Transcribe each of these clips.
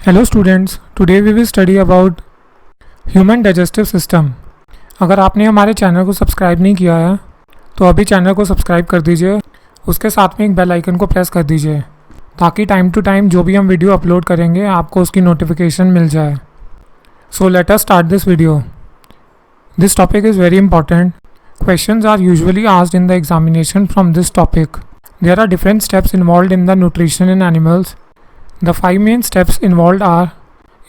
Hello students, today we will study about human digestive system. अगर आपने हमारे channel को सब्सक्राइब नहीं किया है तो अभी चैनल को सब्सक्राइब कर दीजिए। उसके साथ में एक बेल आइकन को प्रेस कर दीजिए ताकि टाइम टू टाइम जो भी हम वीडियो अपलोड करेंगे आपको उसकी नोटिफिकेशन मिल जाए। So let us start this video. This topic is very important. Questions are usually asked in the examination from this topic. There are different steps involved in the nutrition in animals. The 5 main steps involved are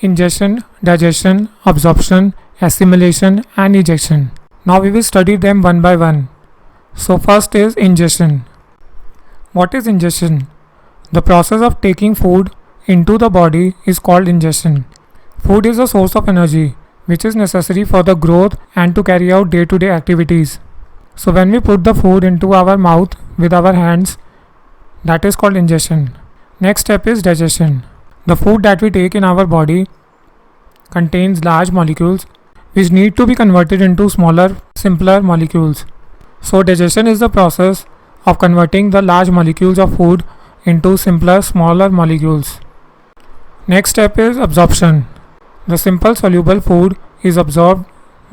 ingestion, digestion, absorption, assimilation and ejection. Now we will study them one by one. So first is ingestion. What is ingestion? The process of taking food into the body is called ingestion. Food is a source of energy which is necessary for the growth and to carry out day-to-day activities. So when we put the food into our mouth with our hands, that is called ingestion. Next step is digestion. The food that we take in our body contains large molecules which need to be converted into smaller, simpler molecules. So digestion is the process of converting the large molecules of food into simpler, smaller molecules. Next step is absorption. The simple soluble food is absorbed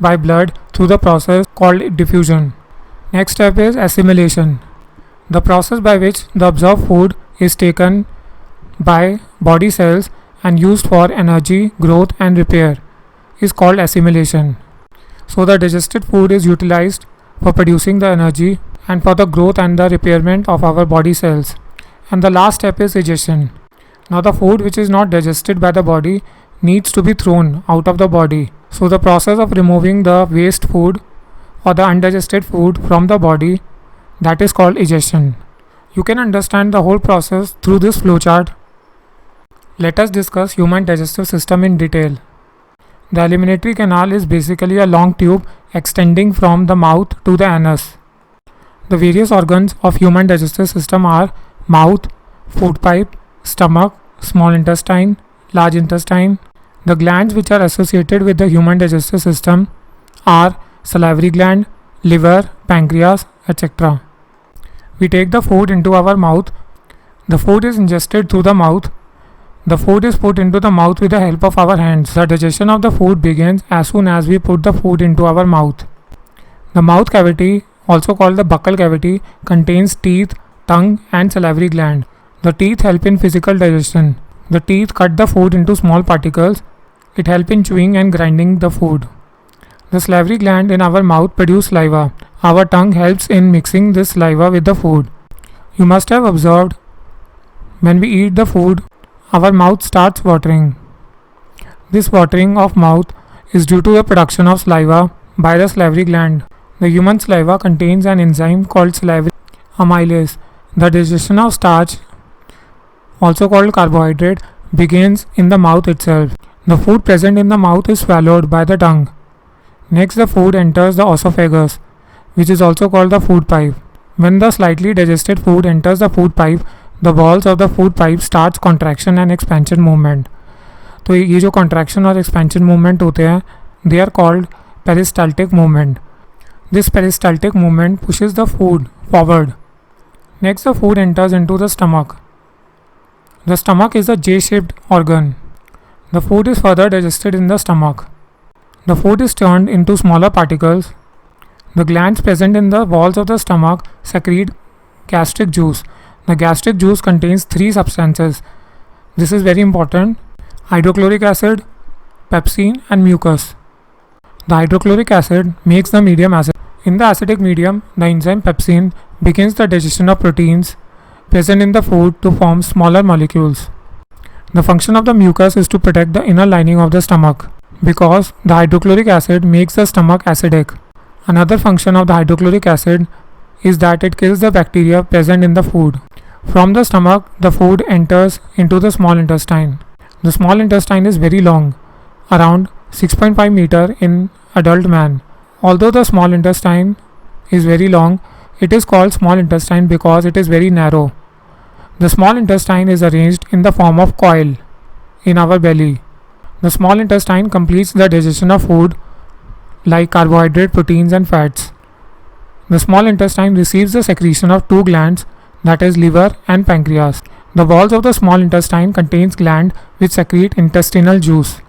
by blood through the process called diffusion. Next step is assimilation. The process by which the absorbed food is taken by body cells and used for energy, growth and repair is called assimilation. So the digested food is utilized for producing the energy and for the growth and the repairment of our body cells. And the last step is ejection. Now the food which is not digested by the body needs to be thrown out of the body. So the process of removing the waste food or the undigested food from the body, that is called ejection. You can understand the whole process through this flowchart. Let us discuss human digestive system in detail. The alimentary canal is basically a long tube extending from the mouth to the anus. The various organs of human digestive system are mouth, food pipe, stomach, small intestine, large intestine. The glands which are associated with the human digestive system are salivary gland, liver, pancreas, etc. We take the food into our mouth. The food is ingested through the mouth. The food is put into the mouth with the help of our hands. The digestion of the food begins as soon as we put the food into our mouth. The mouth cavity, also called the buccal cavity, contains teeth, tongue and salivary gland. The teeth help in physical digestion. The teeth cut the food into small particles. It helps in chewing and grinding the food. The salivary gland in our mouth produce saliva. Our tongue helps in mixing this saliva with the food. You must have observed when we eat the food, our mouth starts watering. This watering of mouth is due to the production of saliva by the salivary gland. The human saliva contains an enzyme called salivary amylase. The digestion of starch, also called carbohydrate, begins in the mouth itself. The food present in the mouth is swallowed by the tongue. Next, the food enters the esophagus, which is also called the food pipe. When the slightly digested food enters the food pipe, the walls of the food pipe starts contraction and expansion movement. तो ये जो contraction और expansion movement होते हैं, they are called peristaltic movement. This peristaltic movement pushes the food forward. Next, the food enters into the stomach. The stomach is a J-shaped organ. The food is further digested in the stomach. The food is turned into smaller particles. The glands present in the walls of the stomach secrete gastric juice. The gastric juice contains 3 substances. This is very important: hydrochloric acid, pepsin and mucus. The hydrochloric acid makes the medium acid. In the acidic medium, the enzyme pepsin begins the digestion of proteins present in the food to form smaller molecules. The function of the mucus is to protect the inner lining of the stomach because the hydrochloric acid makes the stomach acidic. Another function of the hydrochloric acid is that it kills the bacteria present in the food. From the stomach, the food enters into the small intestine. The small intestine is very long, around 6.5 meter in adult man. Although the small intestine is very long, it is called small intestine because it is very narrow. The small intestine is arranged in the form of coil in our belly. The small intestine completes the digestion of food like carbohydrate, proteins and fats. The small intestine receives the secretion of 2 glands, that is liver and pancreas. The walls of the small intestine contains gland which secrete intestinal juice.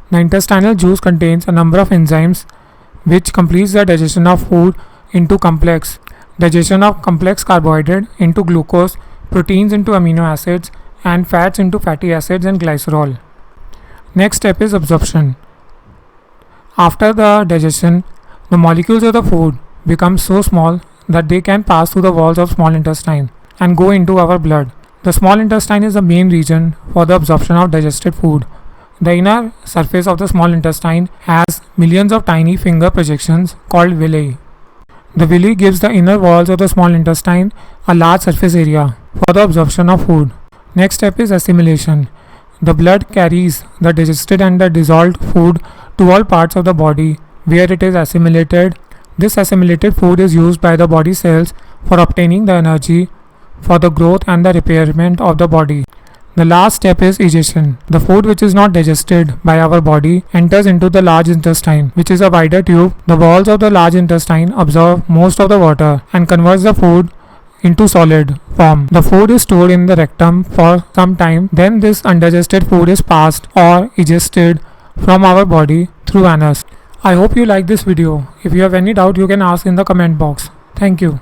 The intestinal juice contains a number of enzymes which completes the digestion of food into complex, digestion of complex carbohydrate into glucose, proteins into amino acids, and fats into fatty acids and glycerol. Next step is absorption. After the digestion, the molecules of the food become so small that they can pass through the walls of small intestine and go into our blood. The small intestine is the main region for the absorption of digested food. The inner surface of the small intestine has millions of tiny finger projections called villi. The villi gives the inner walls of the small intestine a large surface area for the absorption of food. Next step is assimilation. The blood carries the digested and the dissolved food to all parts of the body where it is assimilated. This assimilated food is used by the body cells for obtaining the energy for the growth and the repairment of the body. The last step is egestion. The food which is not digested by our body enters into the large intestine, which is a wider tube. The walls of the large intestine absorb most of the water and converts the food into solid form. The food is stored in the rectum for some time. Then this undigested food is passed or egested from our body through anus. I hope you like this video. If you have any doubt, you can ask in the comment box. Thank you.